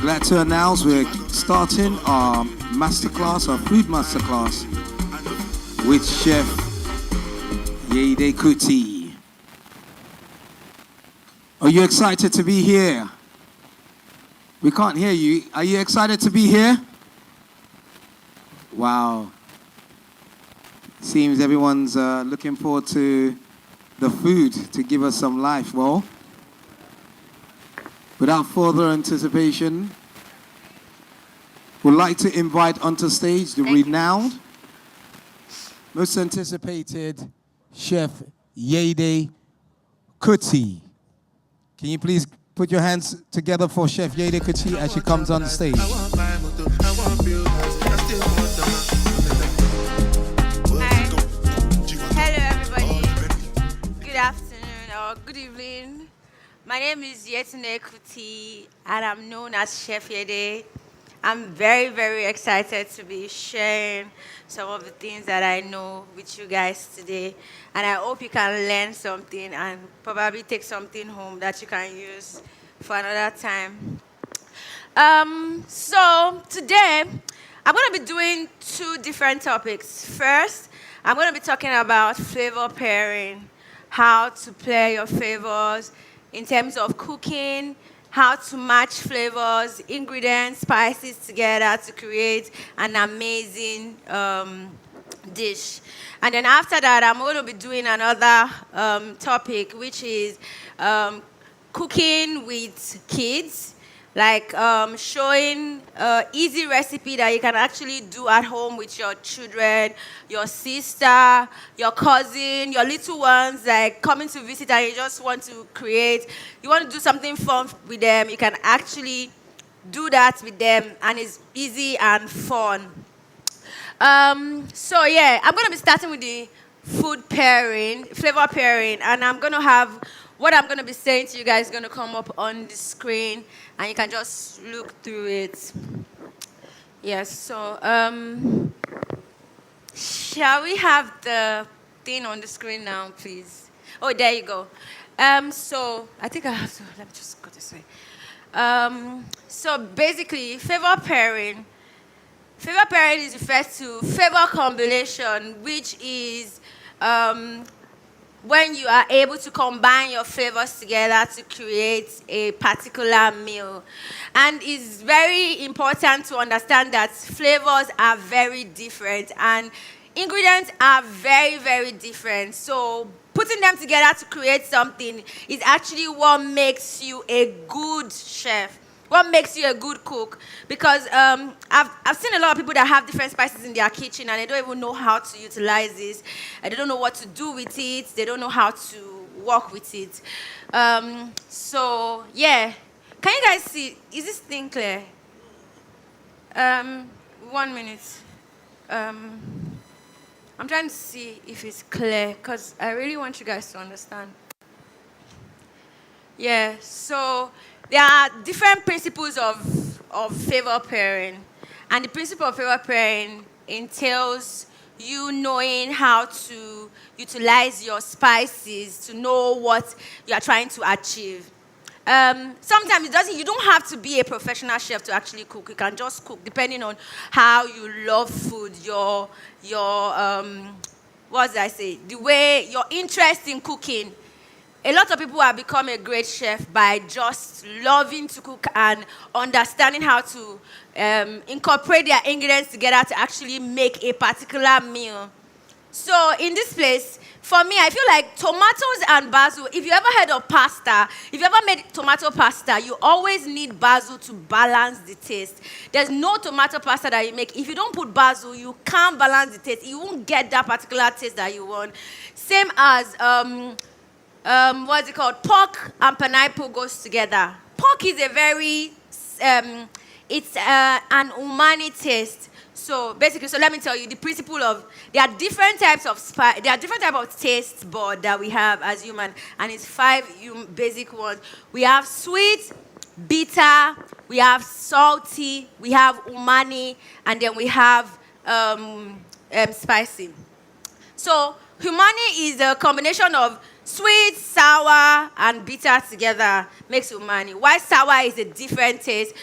Glad to announce we're starting our masterclass, our food masterclass, with Chef Yeide Kuti. Are you excited to be here? We can't hear you. Are you excited to be here? Wow. Seems everyone's looking forward to the food to give us some life. Well, without further anticipation, we'd like to invite onto stage the renowned, most anticipated Chef Yeide Kuti. Can you please put your hands together for Chef Yeide Kuti as she comes on the stage? Hello everybody. Good afternoon or good evening. My name is Yeide Kuti and I'm known as Chef Yeide. I'm very, very excited to be sharing some of the things that I know with you guys today. And I hope you can learn something and probably take something home that you can use for another time. So today, I'm going to be doing two different topics. First, I'm going to be talking about flavor pairing, how to pair your flavors in terms of cooking, how to match flavors, ingredients, spices together to create an amazing dish. And then after that, I'm going to be doing another topic, which is cooking with kids, like showing an easy recipe that you can actually do at home with your children, your sister, your cousin, your little ones, like coming to visit and you just want to create, you want to do something fun with them, you can actually do that with them and it's easy and fun. So yeah, I'm going to be starting with the food pairing, flavor pairing, and I'm going to have what I'm going to be saying to you guys is going to come up on the screen, and you can just look through it. Yes, so shall we have the thing on the screen now, please? Oh, there you go. So I think I have to, let me just go this way. So basically, flavor pairing is referred to flavor combination, which is when you are able to combine your flavors together to create a particular meal. And it's very important to understand that flavors are very different and ingredients are very, very different. So putting them together to create something is actually what makes you a good chef. What makes you a good cook? Because I've seen a lot of people that have different spices in their kitchen and they don't even know how to utilize this. They don't know what to do with it. They don't know how to work with it. So, yeah. Can you guys see? Is this thing clear? 1 minute. I'm trying to see if it's clear because I really want you guys to understand. Yeah, so there are different principles of flavor pairing. And the principle of flavor pairing entails you knowing how to utilize your spices to know what you are trying to achieve. Sometimes you don't have to be a professional chef to actually cook. You can just cook depending on how you love food, your what did I say? The way, your interest in cooking. A lot of people have become a great chef by just loving to cook and understanding how to incorporate their ingredients together to actually make a particular meal. So in this place, for me, I feel like tomatoes and basil, if you ever heard of pasta, if you ever made tomato pasta, you always need basil to balance the taste. There's no tomato pasta that you make. If you don't put basil, you can't balance the taste. You won't get that particular taste that you want. Same as what's it called? Pork and pineapple goes together. Pork is a very, it's an umami taste. So basically, so let me tell you the principle of, there are different types of taste bud that we have as human, and it's 5 basic ones. We have sweet, bitter, we have salty, we have umami, and then we have spicy. So umami is a combination of sweet, sour, and bitter together makes umami. While sour is a different taste.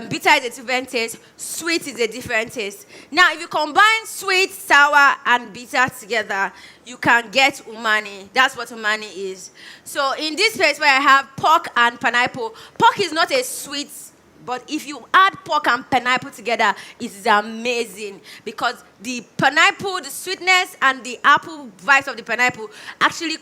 bitter is a different taste, sweet is a different taste. Now, if you combine sweet, sour, and bitter together, you can get umami. That's what umami is. So in this place where I have pork and pineapple, pork is not a sweet, but if you add pork and pineapple together, it's amazing because the pineapple, the sweetness, and the apple vibes of the pineapple actually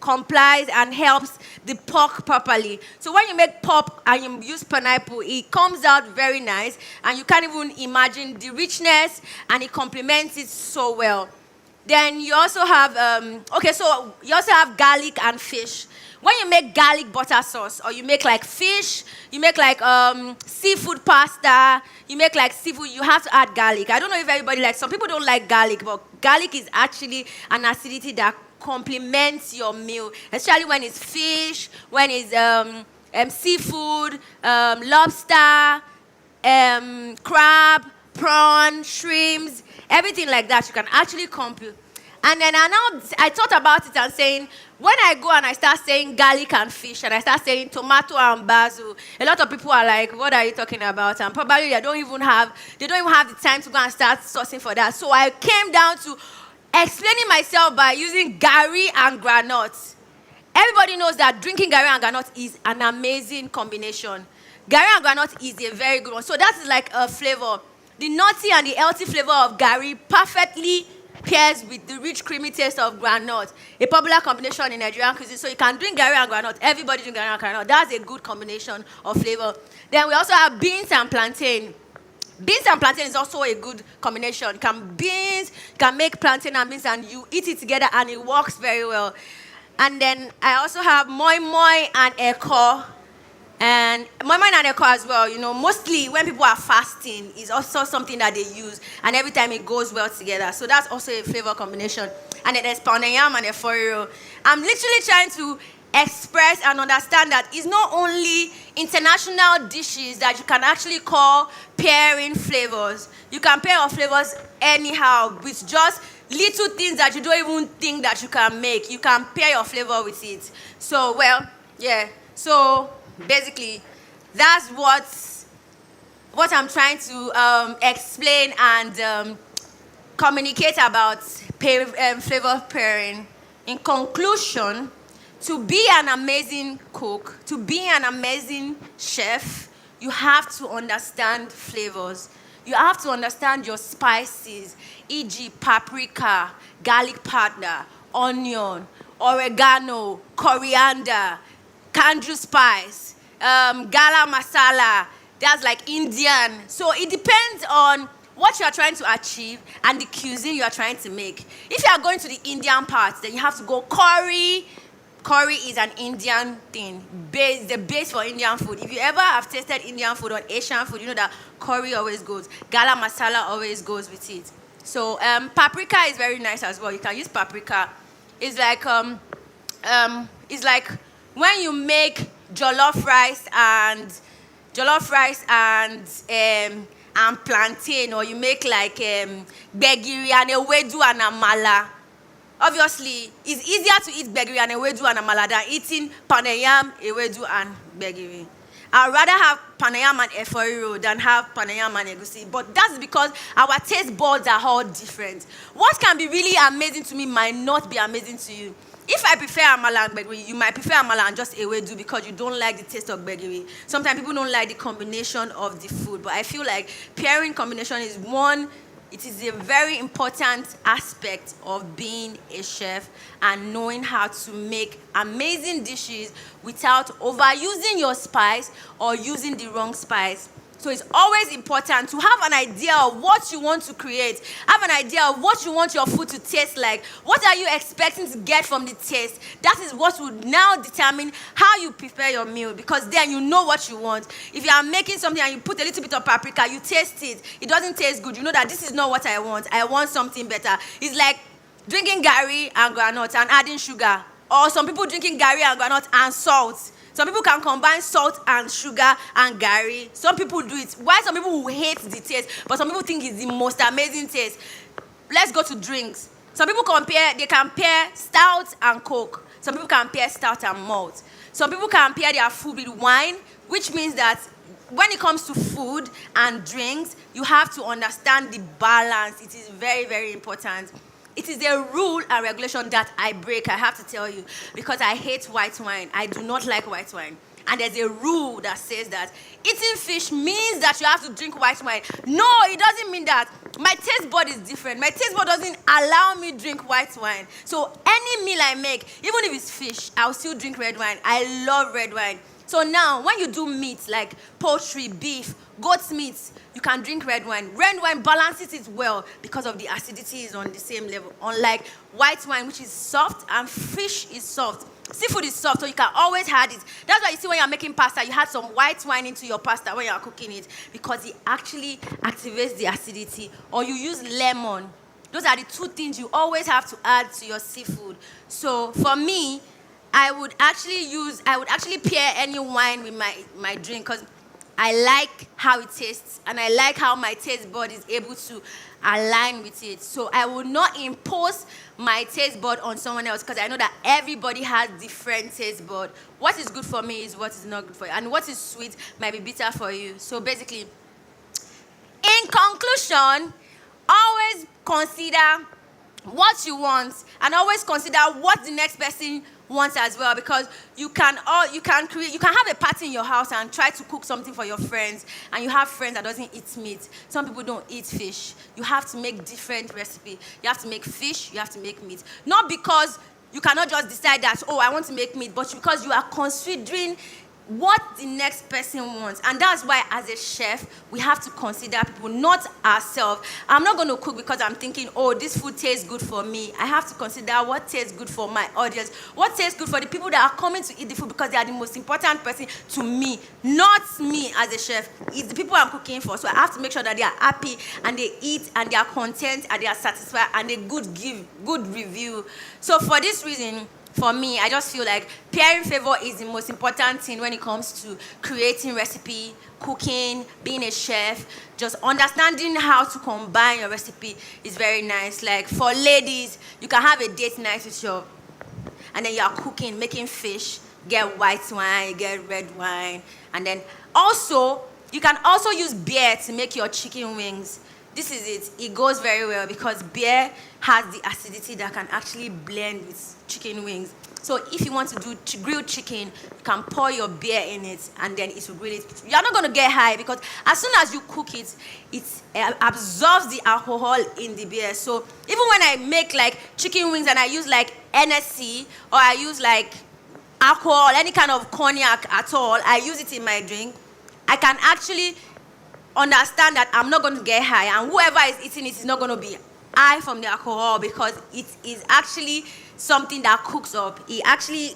complies and helps the pork properly. So when you make pork and you use pineapple, it comes out very nice, and you can't even imagine the richness, and it complements it so well. Then you also have, you also have garlic and fish. When you make garlic butter sauce, or you make like fish, you make like seafood pasta, you make like seafood, you have to add garlic. I don't know if everybody likes, some people don't like garlic, but garlic is actually an acidity that complements your meal, especially when it's fish, when it's seafood, lobster, crab, prawn, shrimps, everything like that. You can actually complement. And then I thought about it and saying, when I go and I start saying garlic and fish, and I start saying tomato and basil, a lot of people are like, what are you talking about? And probably they don't even have the time to go and start sourcing for that. So I came down to explaining myself by using gari and granite. Everybody knows that drinking gari and granite is an amazing combination. Gari and granite is a very good one. So that is like a flavor. The nutty and the healthy flavor of gari perfectly pairs with the rich, creamy taste of groundnut, a popular combination in Nigerian cuisine. So you can drink gari and groundnut. Everybody drink gari and groundnut. That's a good combination of flavor. Then we also have beans and plantain. Beans and plantain is also a good combination. You can make plantain and beans, and you eat it together, and it works very well. And then I also have moi moi and eko. And moi moi and eko as well. You know, mostly when people are fasting, is also something that they use, and every time it goes well together. So that's also a flavor combination. And then there's pounded yam and eforiro. I'm literally trying to express and understand that it's not only international dishes that you can actually call pairing flavors. You can pair your flavors anyhow with just little things that you don't even think that you can make. You can pair your flavor with it. So, well, yeah. So, basically, that's what I'm trying to explain and communicate about flavor pairing. In conclusion, to be an amazing cook, to be an amazing chef, you have to understand flavors. You have to understand your spices, e.g. paprika, garlic powder, onion, oregano, coriander, kanju spice, gala masala, that's like Indian. So it depends on what you are trying to achieve and the cuisine you are trying to make. If you are going to the Indian part, then you have to go curry. Curry is an Indian thing, the base for Indian food. If you ever have tasted Indian food or Asian food, you know that curry always goes. Gala masala always goes with it. So paprika is very nice as well. You can use paprika. It's like when you make jollof rice and plantain, or you make like gbegiri and ewedu and amala. Obviously, it's easier to eat gbegiri and ewedu and amala than eating pounded yam, ewedu and gbegiri. I'd rather have pounded yam and eforiro than have pounded yam and egusi. But that's because our taste buds are all different. What can be really amazing to me might not be amazing to you. If I prefer amala and gbegiri, you might prefer amala and just ewedu because you don't like the taste of gbegiri. Sometimes people don't like the combination of the food. But I feel like pairing combination is it is a very important aspect of being a chef and knowing how to make amazing dishes without overusing your spice or using the wrong spice. So it's always important to have an idea of what you want to create. Have an idea of what you want your food to taste like. What are you expecting to get from the taste? That is what will now determine how you prepare your meal, because then you know what you want. If you are making something and you put a little bit of paprika, you taste it. It doesn't taste good. You know that this is not what I want. I want something better. It's like drinking gari and groundnut and adding sugar. Or some people drinking gari and groundnut and salt. Some people can combine salt and sugar and gari. Some people do it. Why some people will hate the taste, but some people think it's the most amazing taste. Let's go to drinks. Some people can pair stout and coke. Some people can pair stout and malt. Some people can pair their food with wine, which means that when it comes to food and drinks, you have to understand the balance. It is very, very important. It is a rule and regulation that I break, I have to tell you, because I hate white wine. I do not like white wine. And there's a rule that says that eating fish means that you have to drink white wine. No, it doesn't mean that. My taste bud is different. My taste bud doesn't allow me drink white wine. So any meal I make, even if it's fish, I'll still drink red wine. I love red wine. So now, when you do meat like poultry, beef, goat's meat, you can drink red wine. Red wine balances it well because of the acidity is on the same level. Unlike white wine, which is soft, and fish is soft. Seafood is soft, so you can always add it. That's why you see when you're making pasta, you add some white wine into your pasta when you're cooking it, because it actually activates the acidity. Or you use lemon. Those are the two things you always have to add to your seafood. So for me, I would actually pair any wine with my drink, because I like how it tastes, and I like how my taste bud is able to align with it. So I will not impose my taste bud on someone else, because I know that everybody has different taste bud. What is good for me is what is not good for you, and what is sweet might be bitter for you. So basically, in conclusion, always consider what you want, and always consider what the next person wants as well, because you can have a party in your house and try to cook something for your friends, and you have friends that doesn't eat meat. Some people don't eat fish. You have to make different recipe. You have to make fish, you have to make meat. Not because you cannot just decide that, oh, I want to make meat, but because you are considering what the next person wants. And that's why, as a chef, we have to consider people, not ourselves. I'm not going to cook because I'm thinking, oh, this food tastes good for me. I have to consider what tastes good for my audience, what tastes good for the people that are coming to eat the food, because they are the most important person to me, not me as a chef. It's the people I'm cooking for. So I have to make sure that they are happy, and they eat, and they are content, and they are satisfied, and they give good review. So for this reason, for me, I just feel like pairing flavor is the most important thing when it comes to creating recipe, cooking, being a chef. Just understanding how to combine your recipe is very nice. Like for ladies, you can have a date night with and then you are cooking, making fish, get white wine, get red wine, and then also, you can also use beer to make your chicken wings. This is it. It goes very well because beer has the acidity that can actually blend with chicken wings. So if you want to do grilled chicken, you can pour your beer in it, and then it will grill it. You're not going to get high, because as soon as you cook it, it absorbs the alcohol in the beer. So even when I make like chicken wings and I use like NSC, or I use like alcohol, any kind of cognac at all, I use it in my drink, I can actually understand that I'm not going to get high, and whoever is eating it is not going to be high from the alcohol, because it is actually something that cooks up. It actually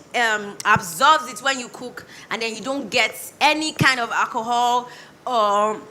absorbs it when you cook, and then you don't get any kind of alcohol or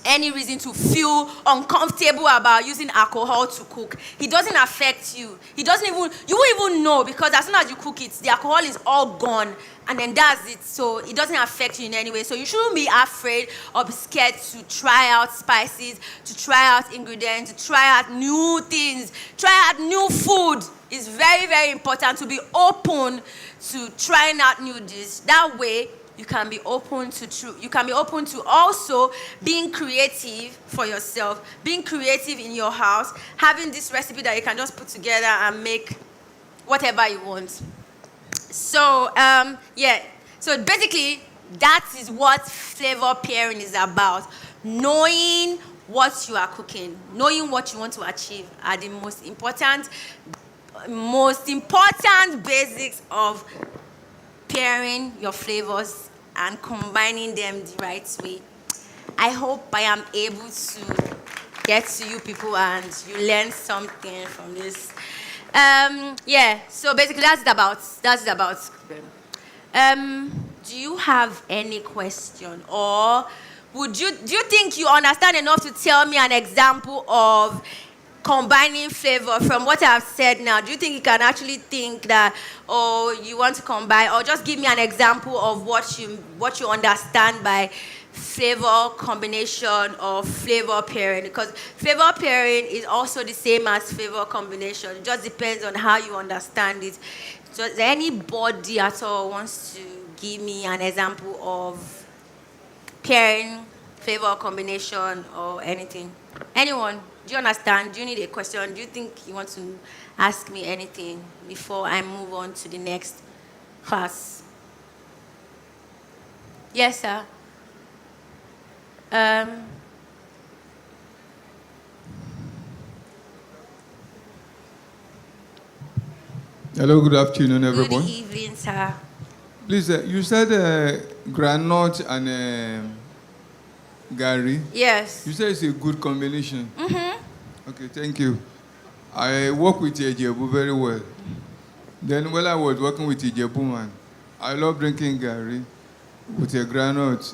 any reason to feel uncomfortable about using alcohol to cook. It doesn't affect you. You won't even know, because as soon as you cook it, the alcohol is all gone, and then that's it. So it doesn't affect you in any way. So you shouldn't be afraid or be scared to try out spices, to try out ingredients, to try out new things, try out new food. It's very, very important to be open to trying out new dishes. That way, you can be open to also being creative for yourself, being creative in your house, having this recipe that you can just put together and make whatever you want. So, So basically, that is what flavor pairing is about. Knowing what you are cooking, knowing what you want to achieve are the most important basics of pairing your flavors and combining them the right way. I hope I am able to get to you people and you learn something from this. So basically that's it about. Do you have any question, or do you think you understand enough to tell me an example of combining flavor from what I've said now? Do you think you can actually think that, or you want to combine, or just give me an example of what you understand by flavor combination or flavor pairing? Because flavor pairing is also the same as flavor combination. It just depends on how you understand it. Does anybody at all wants to give me an example of pairing, flavor combination, or anything. Anyone? Do you understand? Do you need a question? Do you think you want to ask me anything before I move on to the next class? Yes, sir. Hello, good afternoon, everyone. Good evening, sir. Please, you said granite and Gary. Yes. You said it's a good combination. Okay, thank you. I work with Ijebu very well. Then when I was working with Ijebu man, I love drinking Gary with a granite.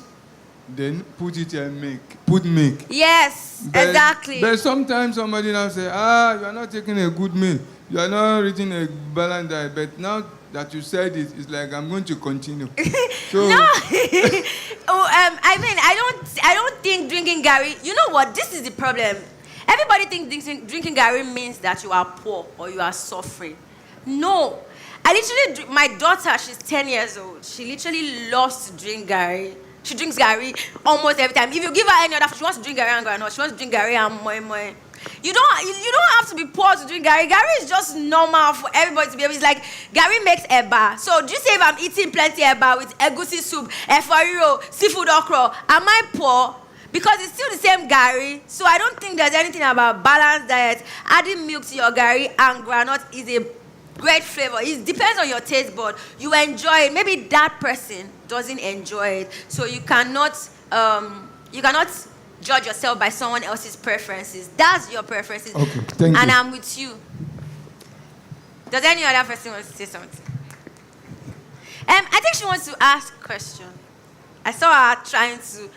Then put it and put milk. Yes, exactly. But sometimes somebody now say, you are not taking a good meal. You are not eating a balanced diet. But now that you said it, it's like I'm going to continue. So, no. I mean, I don't think drinking Gary. You know what? This is the problem. Everybody thinks drinking Gary means that you are poor or you are suffering. No. My daughter, she's 10 years old. She literally loves to drink Gary. She drinks Gary almost every time. If you give her any other food, she wants to drink Gary and granola. She wants to drink Gary and moi. You don't have to be poor to drink Gary. Gary is just normal for everybody to be able. It's like Gary makes eba. So do you say if I'm eating plenty eba with egusi soup, efforiro, seafood okra, am I poor? Because it's still the same Gary. So I don't think there's anything about balanced diet. Adding milk to your Gary and granola is a great flavor. It depends on your taste bud. You enjoy it. Maybe that person doesn't enjoy it. So you cannot judge yourself by someone else's preferences. That's your preferences. Okay, thank you. And I'm with you. Does any other person want to say something? I think she wants to ask a question. I saw her trying to.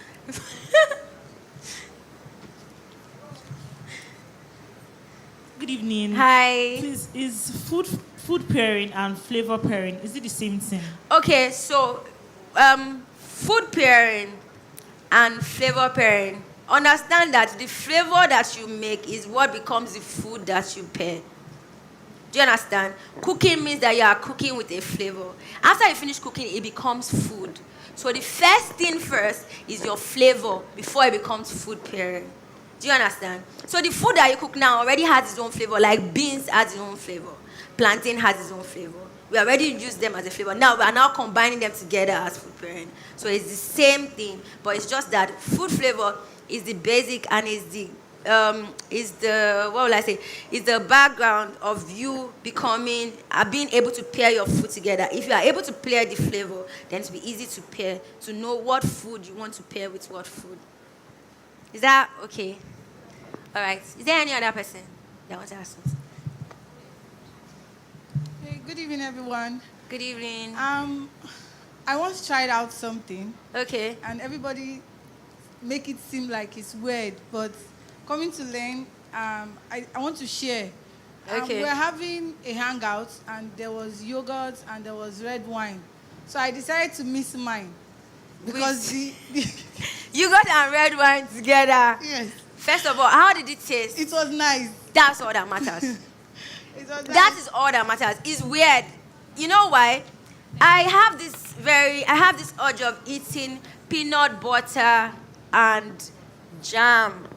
Good evening. Hi. Please, is food pairing and flavor pairing, is it the same thing? Okay, so food pairing and flavor pairing. Understand that the flavor that you make is what becomes the food that you pair. Do you understand? Cooking means that you are cooking with a flavor. After you finish cooking, it becomes food. So the first thing first is your flavor before it becomes food pairing. Do you understand? So the food that you cook now already has its own flavor, like beans has its own flavor. Plantain has its own flavor. We already used them as a flavor. Now we are now combining them together as food pairing. So it's the same thing, but it's just that food flavor is the basic and is the background of you being able to pair your food together. If you are able to pair the flavor, then it'll be easy to pair, to know what food you want to pair with what food. Is that okay? All right. Is there any other person that wants to ask something? Hey, good evening, everyone. Good evening. I once tried out something, Okay. and everybody make it seem like it's weird, but coming to learn, I want to share. Okay. We were having a hangout, and there was yogurt and there was red wine. So I decided to mix mine because the Yogurt and red wine together. yes, First of all, how did it taste? it was nice. That's all that matters. It was That nice. is all that matters. It's weird. You know why? I have this urge of eating peanut butter and jam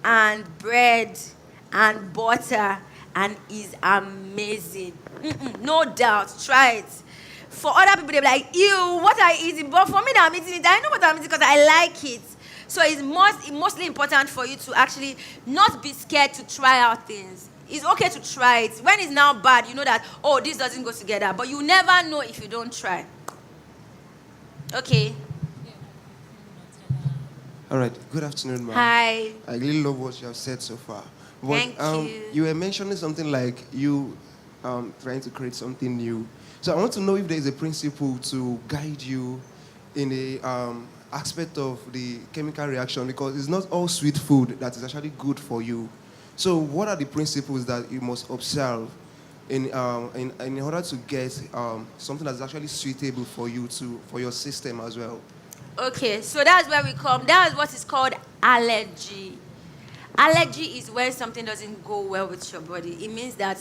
and bread and butter, and it's amazing. No doubt. Try it. For other people, they'll be like, ew, what are you eating? But for me, that I'm eating it, I know what I'm eating because I like it. So it's mostly important for you to actually not be scared to try out things. It's okay to try it. When it's now bad, you know that, oh, this doesn't go together. But you never know if you don't try. Okay. All right. Good afternoon, ma'am. Hi. I really love what you have said so far. But, Thank you. You were mentioning something like you trying to create something new. So I want to know if there is a principle to guide you in the aspect of the chemical reaction, because it's not all sweet food that is actually good for you. So what are the principles that you must observe in order to get something that's actually suitable for you, for your system as well? Okay, so that's where we come. That's what is called allergy. Allergy is when something doesn't go well with your body. It means that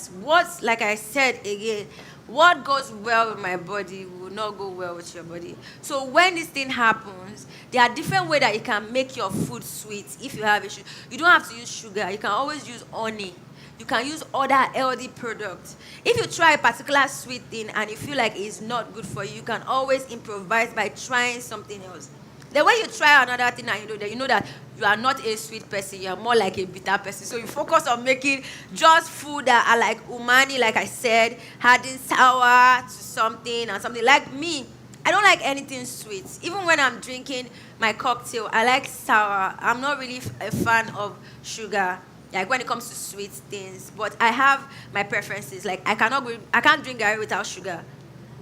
like I said again, what goes well with my body will will not go well with your body. So when this thing happens, there are different ways that you can make your food sweet if you have issues. You don't have to use sugar. You can always use honey. You can use other healthy products. If you try a particular sweet thing and you feel like it's not good for you, you can always improvise by trying something else. Then when you try another thing and you know that you are not a sweet person, you are more like a bitter person. So you focus on making just food that are like umami, like I said, adding sour to something and something. Like me, I don't like anything sweet. Even when I'm drinking my cocktail, I like sour. I'm not really a fan of sugar, like when it comes to sweet things. But I have my preferences. Like I can't drink garri without sugar.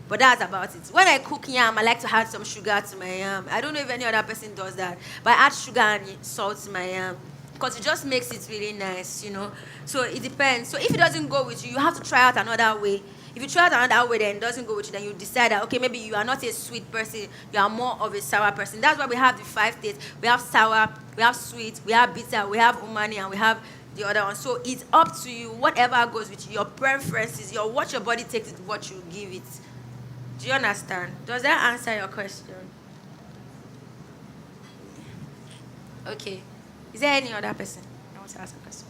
But that's about it. When I cook yam, I like to add some sugar to my yam. I don't know if any other person does that, but I add sugar and salt to my yam because it just makes it really nice, you know. So it depends. So if it doesn't go with you, you have to try out another way. If you try out another way then it doesn't go with you, then you decide that, okay, maybe you are not a sweet person, you are more of a sour person. That's why we have the 5 tastes. We have sour, we have sweet, we have bitter, we have umami, and we have the other one. So it's up to you, whatever goes with you, your preferences, what your body takes is what you give it. Do you understand? Does that answer your question? Okay. Is there any other person that wants to ask a question?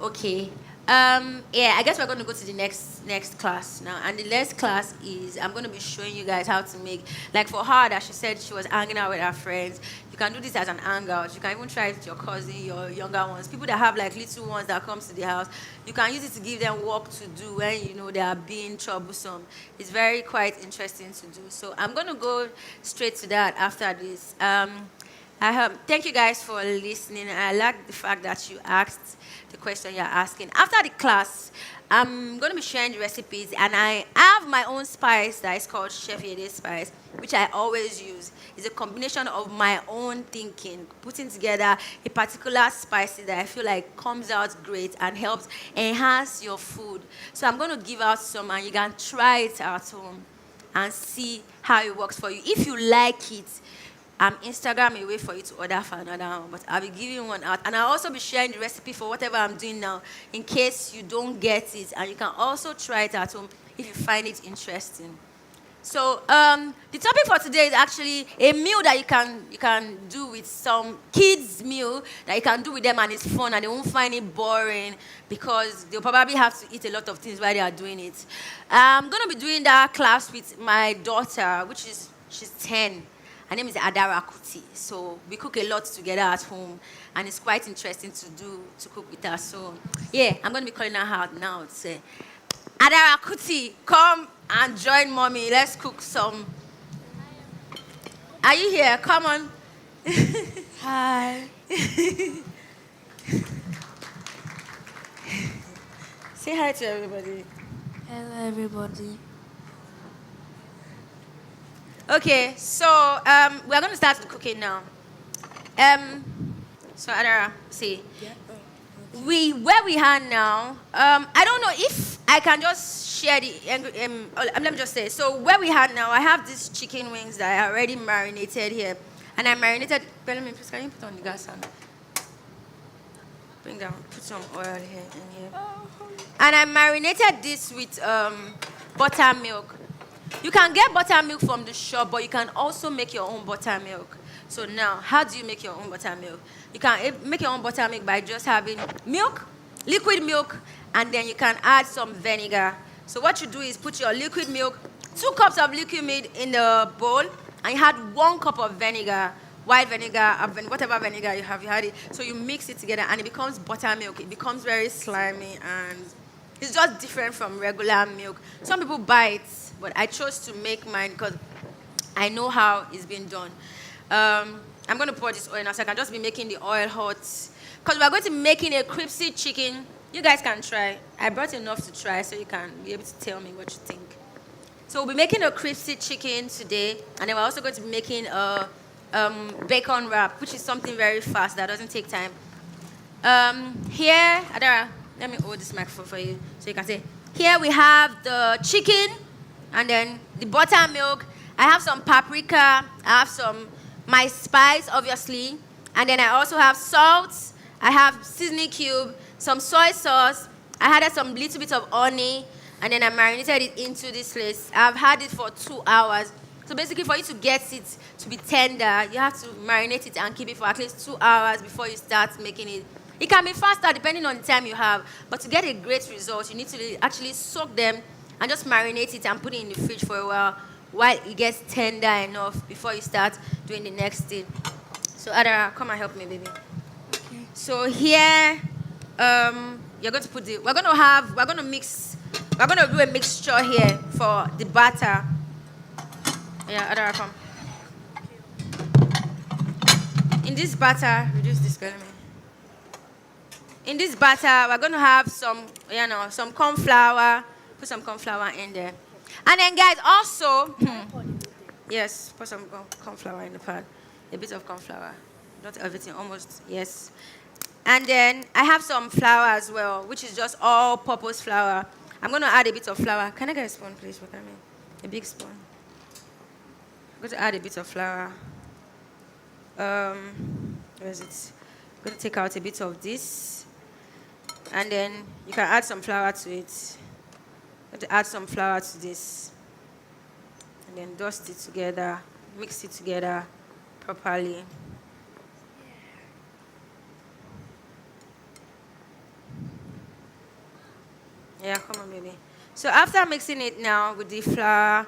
Okay. Yeah, I guess we're going to go to the next class now. And the next class is, I'm going to be showing you guys how to make, like for her that she said she was hanging out with her friends. You can do this as an hangout. You can even try it with your cousin, your younger ones. People that have like little ones that comes to the house, you can use it to give them work to do when, you know, they are being troublesome. It's very quite interesting to do. So I'm going to go straight to that after this. Thank you guys for listening. I like the fact that you asked the question you're asking. After the class, I'm going to be sharing the recipes, and I have my own spice that is called Chef Yeide spice, which I always use. It's a combination of my own thinking, putting together a particular spice that I feel like comes out great and helps enhance your food. So I'm going to give out some, and you can try it at home and see how it works for you. If you like it, I'm Instagram away for you to order for another one, but I'll be giving one out. And I'll also be sharing the recipe for whatever I'm doing now in case you don't get it. And you can also try it at home if you find it interesting. So the topic for today is actually a meal that you can do with some kids' meal that you can do with them, and it's fun and they won't find it boring because they'll probably have to eat a lot of things while they are doing it. I'm going to be doing that class with my daughter, she's 10. Her name is Yeide Kuti. So we cook a lot together at home, and it's quite interesting to cook with her. So yeah, I'm going to be calling her out now to say, Yeide Kuti, come and join mommy. Let's cook some. Are you here? Come on. Hi. Say hi to everybody. Hello, everybody. Okay, so we're going to start with cooking now. So Adara, see, where we are now. I don't know if I can just share the. Let me just say. So where we are now, I have these chicken wings that I already marinated here, and I marinated. Bellamy, please, can you put on the gas and bring down? Put some oil here in here. And I marinated this with buttermilk. You can get buttermilk from the shop, but you can also make your own buttermilk. So now, how do you make your own buttermilk? You can make your own buttermilk by just having milk, liquid milk, and then you can add some vinegar. So what you do is put your liquid milk, 2 cups of liquid milk in the bowl, and you add 1 cup of vinegar, white vinegar, whatever vinegar you have, you had it. So you mix it together, and it becomes buttermilk. It becomes very slimy, and it's just different from regular milk. Some people buy it, but I chose to make mine because I know how it's been done. I'm going to pour this oil now so I can just be making the oil hot. Because we're going to be making a crispy chicken. You guys can try. I brought enough to try so you can be able to tell me what you think. So we'll be making a crispy chicken today. And then we're also going to be making a bacon wrap, which is something very fast that doesn't take time. Here, Adara, let me hold this microphone for you so you can say. Here we have the chicken. And then the buttermilk. I have some paprika. I have my spice, obviously. And then I also have salt. I have seasoning cube, some soy sauce. I added some little bit of honey. And then I marinated it into this place. I've had it for 2 hours. So basically, for you to get it to be tender, you have to marinate it and keep it for at least 2 hours before you start making it. It can be faster depending on the time you have. But to get a great result, you need to actually soak them and just marinate it and put it in the fridge for a while it gets tender enough before you start doing the next thing. So Adara, come and help me, baby. Okay. So here, you're going to put we're going to do a mixture here for the batter. Yeah, Adara, come. In this batter, reduce this, girl. In this batter, we're going to have some corn flour. Put some corn flour in there. And then, guys, also, yes, put some corn flour in the pan. A bit of corn flour. Not everything, almost, yes. And then I have some flour as well, which is just all-purpose flour. I'm going to add a bit of flour. Can I get a spoon, please? A big spoon. I'm going to add a bit of flour. Where is it? I'm going to take out a bit of this. And then you can add some flour to it. I'm going to add some flour to this. And then dust it together. Mix it together properly. Yeah, come on, baby. So after mixing it now with the flour,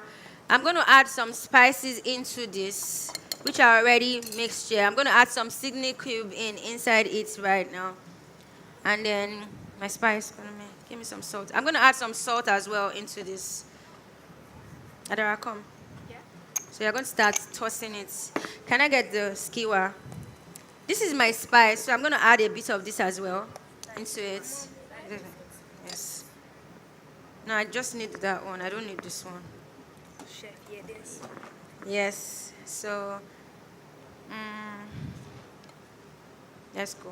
I'm going to add some spices into this, which are already mixed here. I'm going to add some seasoning cube inside it right now. And then my spice, give me some salt. I'm going to add some salt as well into this. Adara, come. Yeah. So you're going to start tossing it. Can I get the skewer? This is my spice, so I'm going to add a bit of this as well into it. Yes. No, I just need that one. I don't need this one. Chef Yeide. Yes. So, let's go.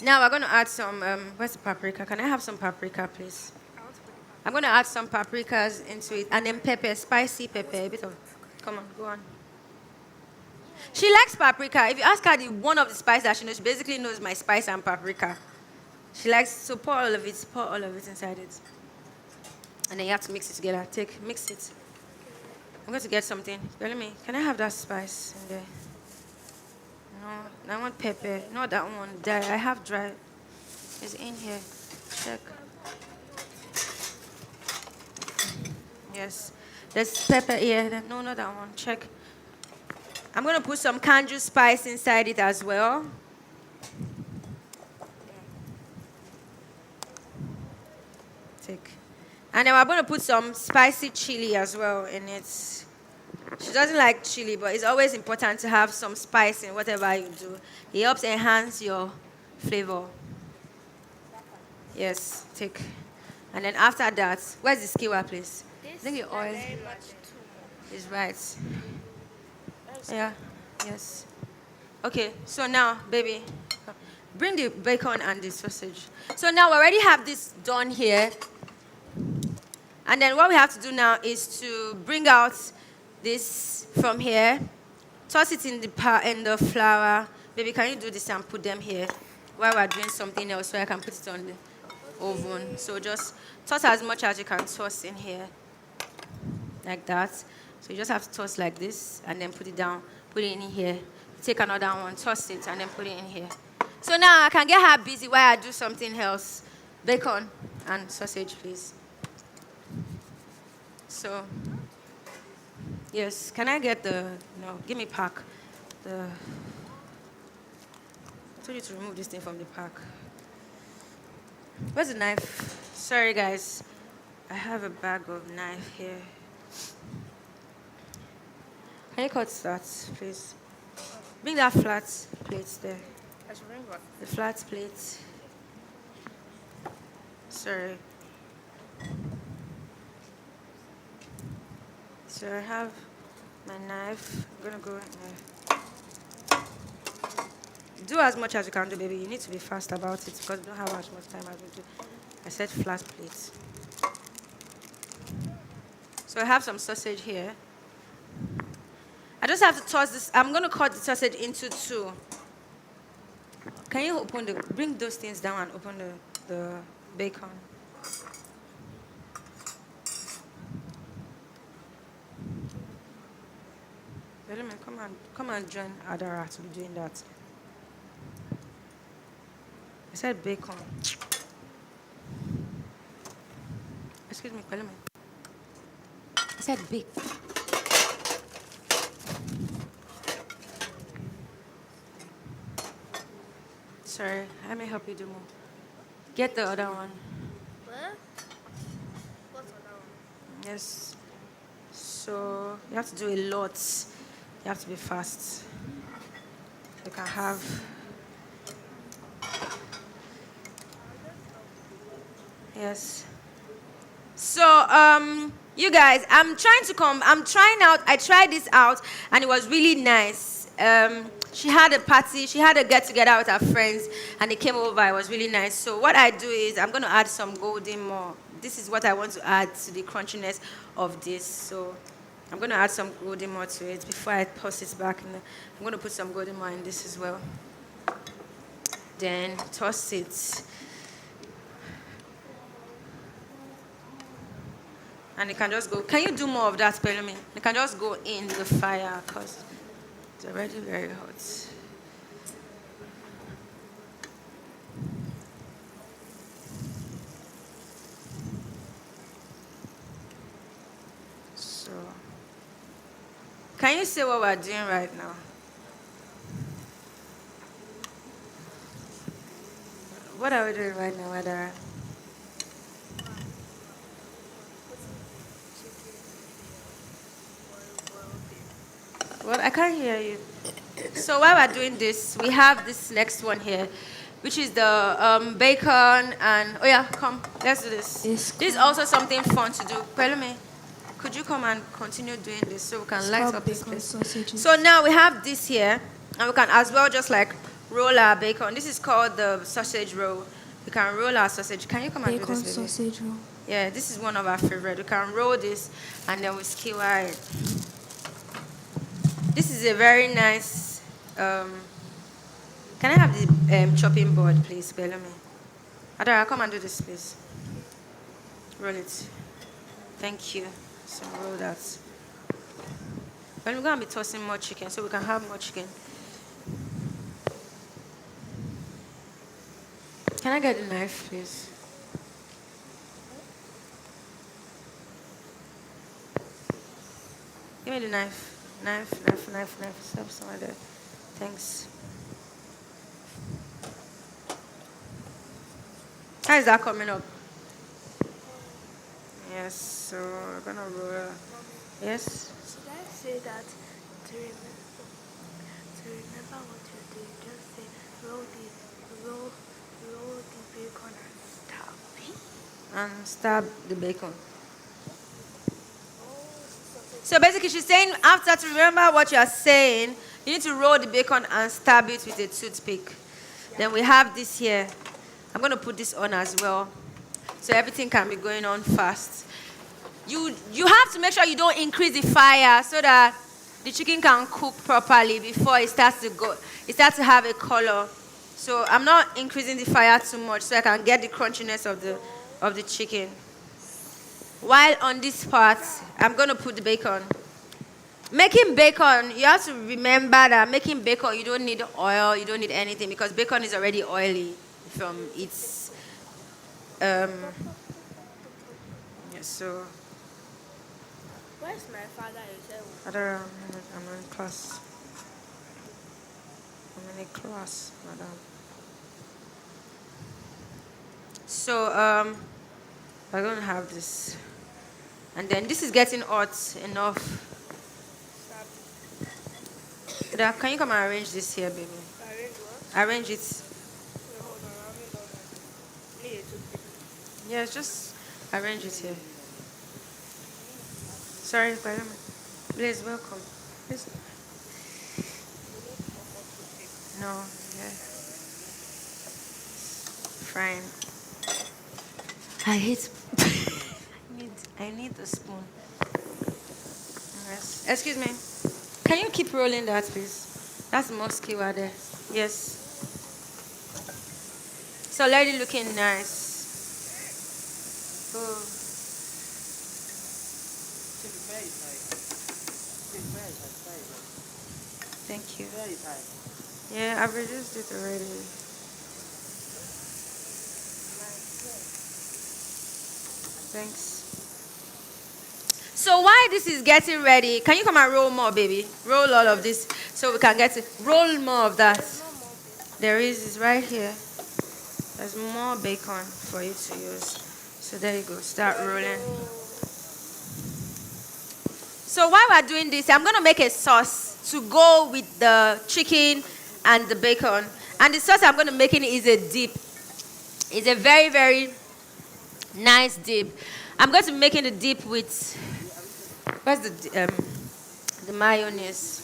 Now we're going to add some, where's the paprika? Can I have some paprika, please? I'm going to add some paprikas into it. And then pepper, spicy pepper, a bit of, come on, go on. She likes paprika. If you ask her one of the spices that she knows, she basically knows my spice and paprika. She likes, so pour all of it inside it. And then you have to mix it together. Mix it. I'm going to get something. Can I have that spice in there? No, I want pepper. Not that one. I have dry. It's in here. Check. Yes. There's pepper here. No, not that one. Check. I'm going to put some kanju spice inside it as well. And then we're going to put some spicy chili as well in it. She doesn't like chili, but it's always important to have some spice in whatever you do. It helps enhance your flavor. Yes, take. And then after that, where's the skewer, please? I think the oil is right. Yeah, yes. Okay, so now, baby, bring the bacon and the sausage. So now we already have this done here. And then what we have to do now is to bring out this from here, toss it in the flour. Baby, can you do this and put them here while we're doing something else so I can put it on the oven? So just toss as much as you can toss in here, like that. So you just have to toss like this and then put it down, put it in here. Take another one, toss it, and then put it in here. So now I can get her busy while I do something else. Bacon and sausage, please. So, yes, can I get give me pack. I told you to remove this thing from the pack. Where's the knife? Sorry, guys. I have a bag of knife here. Can you cut that, please? Bring that flat plate there. I should bring what? The flat plate. Sorry. So I have my knife. I'm gonna go in there. Do as much as you can do, baby. You need to be fast about it because we don't have as much time as we do. I said flat plate. So I have some sausage here. I just have to toss this. I'm gonna cut the sausage into two. Can you bring those things down and open the bacon. Wait a minute, come and join Adara to be doing that. I said bacon. Excuse me, wait a minute. I said bacon. Sorry, let me help you do more. Get the other one. What? What's another one? Yes. So you have to do a lot. You have to be fast. You can have. Yes. So you guys, I'm trying out. I tried this out, and it was really nice. She had a party. She had a get together with her friends, and they came over. It was really nice. So what I do is I'm going to add some golden more. This is what I want to add to the crunchiness of this. So I'm going to add some golden more to it before I toss it back. I'm going to put some golden more in this as well. Then toss it. And it can just go. Can you do more of that, Pelumi? It can just go in the fire because it's already very hot. So, can you see what we're doing right now? What are we doing right now, Adara? Well, I can't hear you. So while we're doing this, we have this next one here, which is the bacon and... Oh yeah, come, let's do this. This is also something fun to do. Pelumi, could you come and continue doing this so we can light up this place? Sausages. So now we have this here, and we can as well just like roll our bacon. This is called the sausage roll. We can roll our sausage. Can you come and do Bacon this, baby? sausage roll. Yeah, this is one of our favorite. We can roll this, and then we skewer it. This is a very nice. Can I have the chopping board, please, Bellamy? Adara, come and do this, please. Roll it. Thank you. So roll that. But we're going to be tossing more chicken, so we can have more chicken. Can I get the knife, please? Give me the knife. Knife. Stop somewhere there. Thanks. How is that coming up? Yes, so we're gonna roll. Yes? Should I say that to remember what you're doing? Just say roll the bacon and stab it. And stab the bacon. So basically she's saying after to remember what you are saying, you need to roll the bacon and stab it with a toothpick. Then we have this here. I'm going to put this on as well, so everything can be going on fast. You have to make sure you don't increase the fire so that the chicken can cook properly before it starts to have a color. So I'm not increasing the fire too much so I can get the crunchiness of the chicken. While on this part, I'm going to put the bacon. Making bacon, you have to remember that making bacon, you don't need oil, you don't need anything because bacon is already oily from its... yeah, so... Where's my father? I don't know, I'm in class. I'm in a class, madam. So, we're going to have this. And then this is getting hot enough. Dad, can you come and arrange this here, baby? Arrange what? Arrange it. Wait, hold on. Need a toothpick. Yes, just arrange it here. Sorry, pardon me. Please, welcome. Please. No, yeah. Fine. I hate... I need the spoon. Yes. Excuse me. Can you keep rolling that, please? That's more skewer there. Yes. It's already looking nice. Thank you. Yeah, I've reduced it already. Thanks. So while this is getting ready, can you come and roll more, baby? Roll all of this so we can get it. Roll more of that. There is, it's right here. There's more bacon for you to use. So there you go, start rolling. So while we're doing this, I'm going to make a sauce to go with the chicken and the bacon. And the sauce I'm going to make is a dip. It's a very, very nice dip. I'm going to be making the dip with, where's the mayonnaise?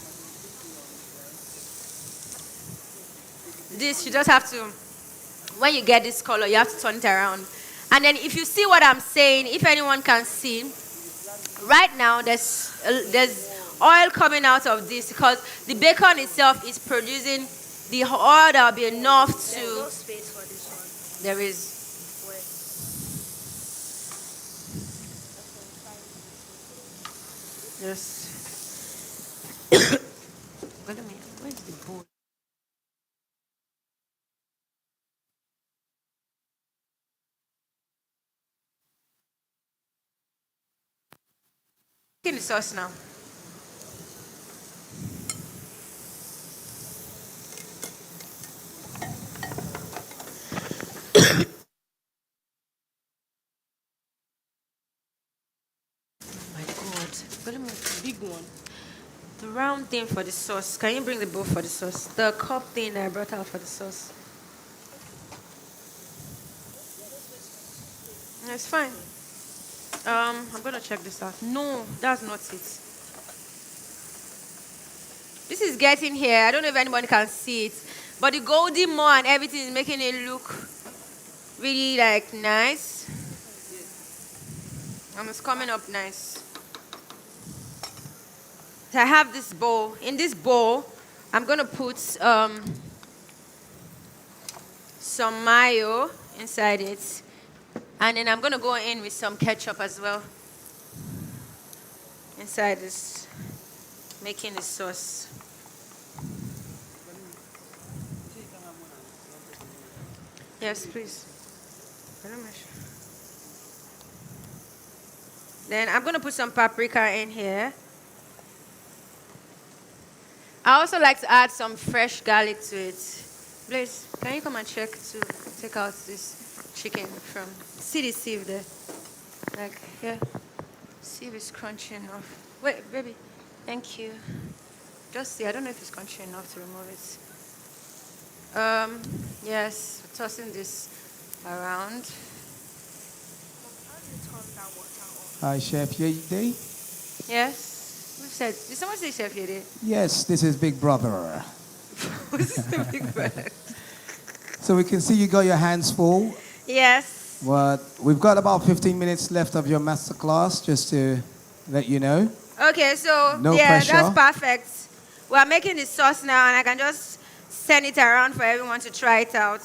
This, you just have to, when you get this color, you have to turn it around. And then if you see what I'm saying, if anyone can see, right now there's oil coming out of this because the bacon itself is producing the oil that will be enough to... There's no space for this one. There is. Yes. Wait a minute, where's the bowl? Give me the sauce now. Big one. The round thing for the sauce. Can you bring the bowl for the sauce? The cup thing that I brought out for the sauce. No, it's fine. I'm gonna check this out. No, that's not it. This is getting here. I don't know if anybody can see it, but the golden more and everything is making it look really like nice. And it's coming up nice. So I have this bowl. In this bowl, I'm going to put some mayo inside it. And then I'm going to go in with some ketchup as well. Inside this, making the sauce. Yes, please. Very much. Then I'm going to put some paprika in here. I also like to add some fresh garlic to it. Please, can you come and check to take out this chicken from... See the sieve there? Like, here. Sieve is crunchy enough. Wait, baby. Thank you. Just see, I don't know if it's crunchy enough to remove it. Yes, tossing this around. Hi, Chef Yeide. Yes? Who said? Did someone say Chef Yeide? Yes, this is Big Brother. Who's the big brother? So we can see you got your hands full. Yes. But we've got about 15 minutes left of your masterclass, just to let you know. Okay, so No yeah, pressure. that's perfect. We're making the sauce now, and I can just send it around for everyone to try it out.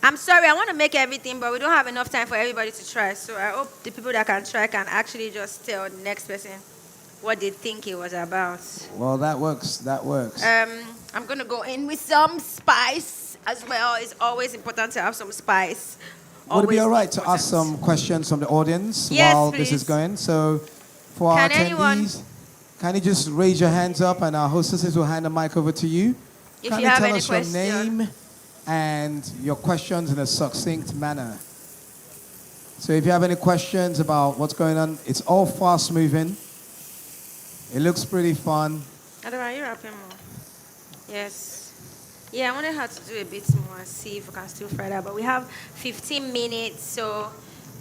I'm sorry, I want to make everything, but we don't have enough time for everybody to try. So I hope the people that can try can actually just tell the next person what they think it was about. Well, that works. That works. I'm going to go in with some spice as well. It's always important to have some spice. Would it be Always all right to important. ask some questions from the audience Yes, while this is please. going? So for our Can anyone- attendees, can you just raise your hands up and our hostesses will hand the mic over to you? If Can you have tell any us your question. name and your questions in a succinct manner? So if you have any questions about what's going on, it's all fast moving. It looks pretty fun. Adora, you're rapping more. Yes. Yeah, I wanted her to do a bit more and see if we can still fry that. But we have 15 minutes, so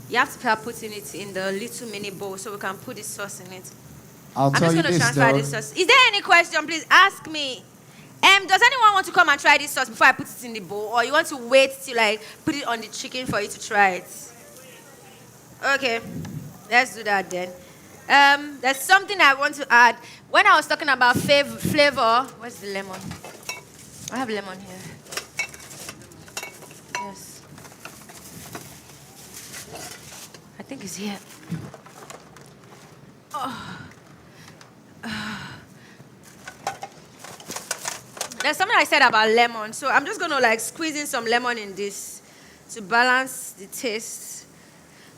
you have to start putting it in the little mini bowl so we can put the sauce in it. I'll I'm tell just you going to this transfer though. this sauce. Is there any question? Please ask me. Does anyone want to come and try this sauce before I put it in the bowl? Or you want to wait till I put it on the chicken for you to try it? Okay, let's do that then. There's something I want to add. When I was talking about flavor, where's the lemon? I have lemon here. Yes. I think it's here. Oh. There's something I said about lemon, so I'm just gonna like squeeze in some lemon in this to balance the taste.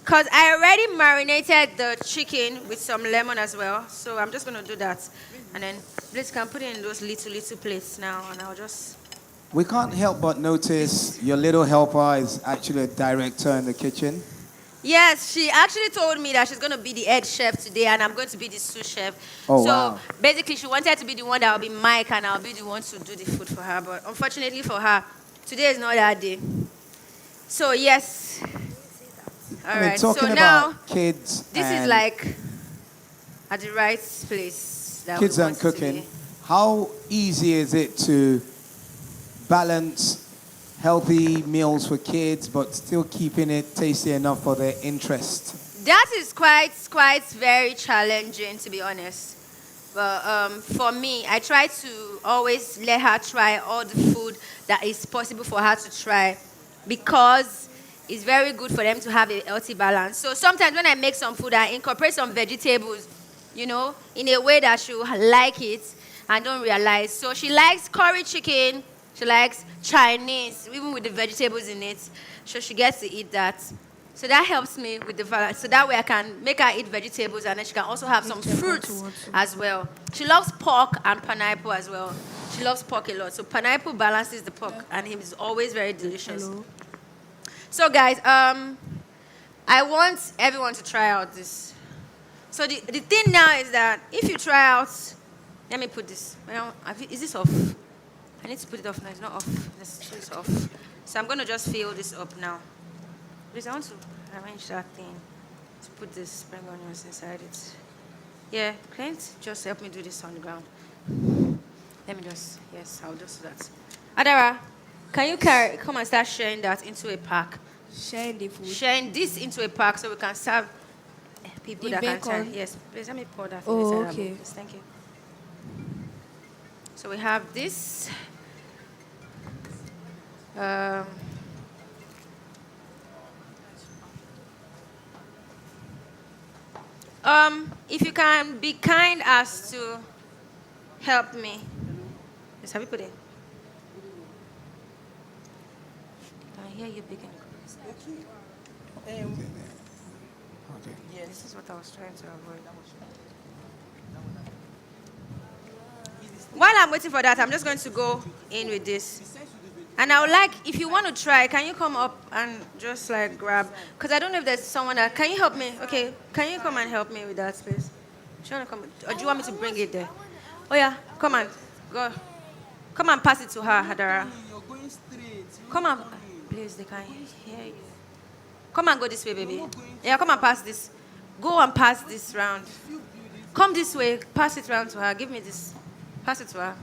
Cause I already marinated the chicken with some lemon as well, so I'm just gonna do that, and then please can put it in those little plates now, and I'll just. We can't help but notice your little helper is actually a director in the kitchen. Yes, she actually told me that she's going to be the head chef today and I'm going to be the sous chef. Oh, so wow. basically, she wanted to be the one that will be Mike and I'll be the one to do the food for her. But unfortunately for her, today is not that day. So, yes. All I mean, right. talking So about now, kids this is and like at the right place. That kids we and want to cooking, be. how easy is it to balance healthy meals for kids but still keeping it tasty enough for their interest? That is quite very challenging, to be honest. But for me, I try to always let her try all the food that is possible for her to try because it's very good for them to have a healthy balance. So sometimes when I make some food, I incorporate some vegetables, in a way that she'll like it and don't realize. So she likes curry chicken. She likes Chinese, even with the vegetables in it. So she gets to eat that. So that helps me with the balance. So that way I can make her eat vegetables and then she can also have some fruits as well. She loves pork and pineapple as well. She loves pork a lot. So pineapple balances the pork and it is always very delicious. Hello. So guys, I want everyone to try out this. So the thing now is that if you try out, let me put this. Well, is this off? I need to put it off now. It's not off. Let's put it off. So I'm going to just fill this up now. Please, I want to arrange that thing. To put the spring onions inside it. Yeah, Clint, just help me do this on the ground. Let me just, yes, I'll just do that. Adara, can you come and start sharing that into a pack? Sharing the food. Sharing this into a pack so we can serve people The that can try. bacon? Yes, please let me pour that Oh, inside. okay. Please, thank you. So we have this. If you can be kind as to help me. Yes, have you put it? I hear you picking. Okay. This is what I was trying to avoid. While I'm waiting for that, I'm just going to go in with this. And I would like, if you want to try, can you come up and just like grab? Because I don't know if there's someone that, can you help me? Okay, can you come and help me with that, please? Do you want to come? Or do you want me to bring it there? Oh yeah, come on, go. Come and pass it to her, Hadara. Come on, please, they can hear you. Come and go this way, baby. Yeah, come and pass this. Go and pass this round. Come this way, pass it round to her. Give me this. Pass it to her.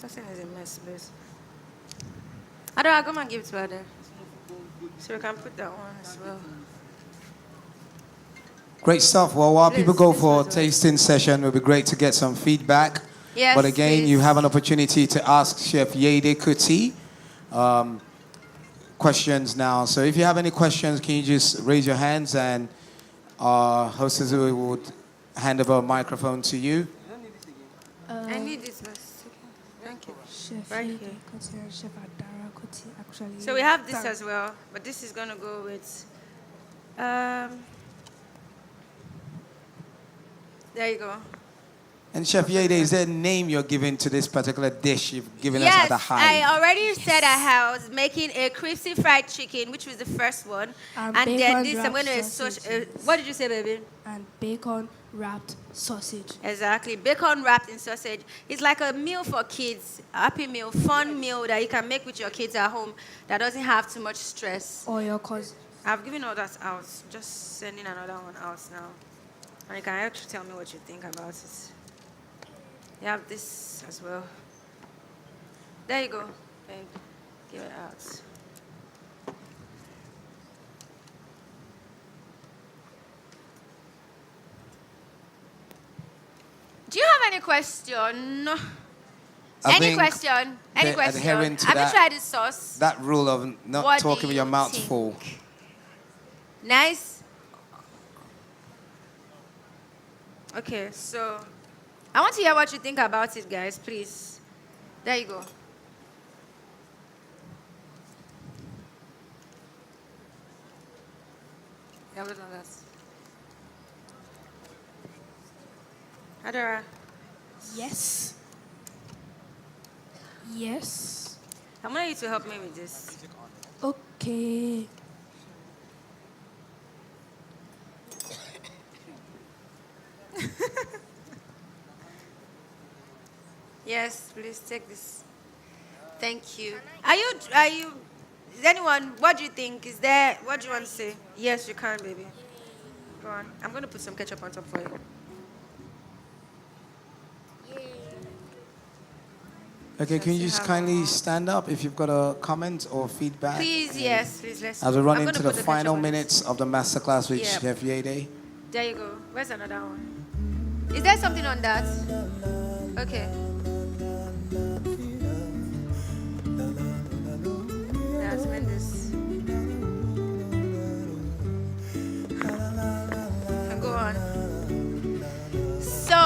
That thing is a mess, please. Adora, come and give it to her there. So we can put that one as well. Great stuff. Well, while people go This for was well. tasting session, it would be great to get some feedback. Yes, But again, please. you have an opportunity to ask Chef Yeide Kuti questions now. So if you have any questions, can you just raise your hands and our hostess would hand over a microphone to you. I need this first. Thank you. Chef Right Yeide here. Kuti and Chef Adara Kuti actually. So we have this as well, but this is going to go with... there you go. And Chef Yeide, is there a name you're giving to this particular dish you've given us at Yes, the Hive? I already said I was making a crispy fried chicken, which was the first one. And And then bacon this, I'm wrapped going to... sausage. what did you say, baby? And bacon wrapped sausage. Exactly. Bacon wrapped in sausage. It's like a meal for kids. A happy meal, fun meal that you can make with your kids at home that doesn't have too much stress. Or your cousin. I've given all that out. Just sending another one out now. And you can actually tell me what you think about it. You have this as well. There you go. And give it out. Do you have any question? I Any think question? Any they're question? adhering to Have you that- tried this sauce? That rule of not What do talking with your you mouth think? full. Nice. Okay, so I want to hear what you think about it, guys, please. There you go. Yeah, we've done that. Adora, Yes. Yes. I want you to help me with this. Okay. Yes, please take this. Thank you. Is anyone, what do you think? What do you want to say? Yes, you can, baby. Go on. I'm going to put some ketchup on top for you. Okay, can you you just have kindly more? stand up if you've got a comment or feedback? Please, yes, please, let's. As we run I'm into gonna the put final ketchup on this. minutes of the masterclass with Yep. Chef Yeide. There you go. Where's another one? Is there something on that? Okay. Let's mend this. And go on. So,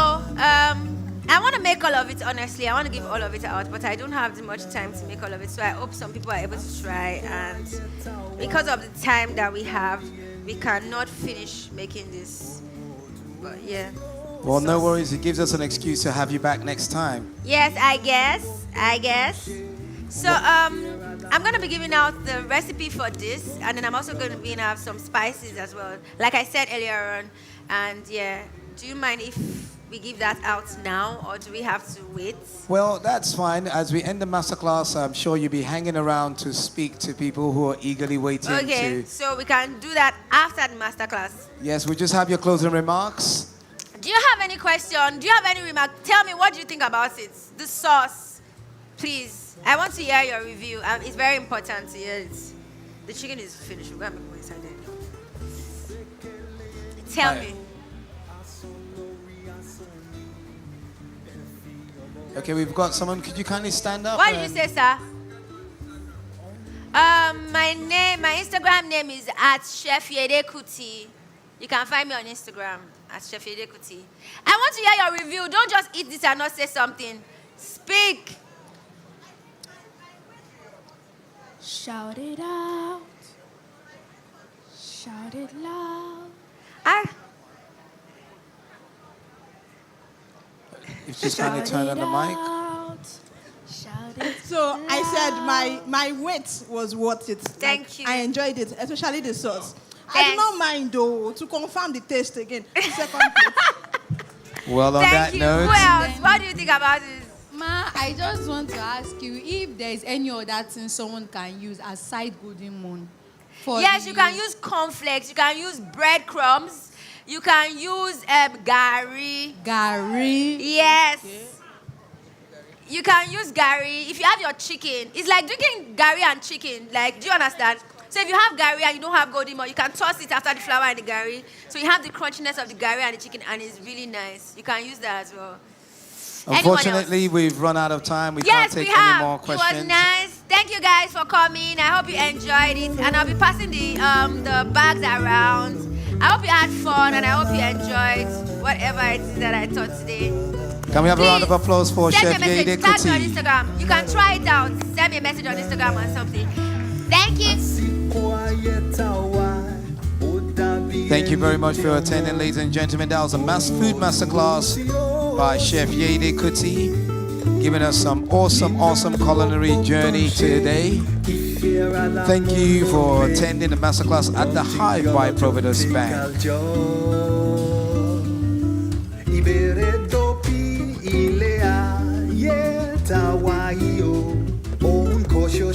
I want to make all of it, honestly. I want to give all of it out, but I don't have much time to make all of it. So I hope some people are able to try. And because of the time that we have, we cannot finish making this. But yeah. Well, no worries. It gives us an excuse to have you back next time. Yes, I guess. So I'm gonna be giving out the recipe for this, and then I'm also gonna be have some spices as well, like I said earlier on. And yeah, do you mind if we give that out now, or do we have to wait? Well, that's fine. As we end the masterclass, I'm sure you'll be hanging around to speak to people who are eagerly waiting Okay, to... so we can do that after the masterclass. Yes, we just have your closing remarks. Do you have any question? Do you have any remark? Tell me, what do you think about it? The sauce, please. I want to hear your review. It's very important to hear it. The chicken is finished. We're gonna make more inside there. Tell me. Okay, we've got someone. Could you kindly stand up? What did you say, sir? My Instagram name is at Chef Yeide Kuti. You can find me on Instagram at Chef Yeide Kuti. I want to hear your review. Don't just eat this and not say something. Speak. Shout it out. Shout it loud. If you just kindly turn on the mic. Shout it. So I said my wait was worth it. Thank you. I enjoyed it, especially the sauce. I Thanks. do not mind though to confirm the taste again. Second plate. Well, on Thank that you. note, Who else? What do you think about it? Ma, I just want to ask you if there is any other thing someone can use aside golden moon. Yes, you can use cornflakes. You can use breadcrumbs. You can use gari. Gary. Yes. You can use gari. If you have your chicken, it's like drinking gari and chicken. Like, do you understand? So if you have gari and you don't have golden meal, you can toss it after the flour and the gari. So you have the crunchiness of the gari and the chicken, and it's really nice. You can use that as well. unfortunately, we've run out of time. We can't take any more questions. It was nice. Thank you guys for coming. I hope you enjoyed it, and I'll be passing the bags around. I hope you had fun, and I hope you enjoyed whatever it is that I taught today. Can we have a round of applause for Send Chef me a Yeide message. Tag me on Kuti? Instagram. You can try it out. Send me a message on Instagram or something. Thank you. Thank you very much for attending, ladies and gentlemen. That was a food masterclass by Chef Yeide Kuti, giving us some awesome culinary journey today. Thank you for attending the masterclass at the HIVE by ProvidusBank. Ilea ye tawaio on kosho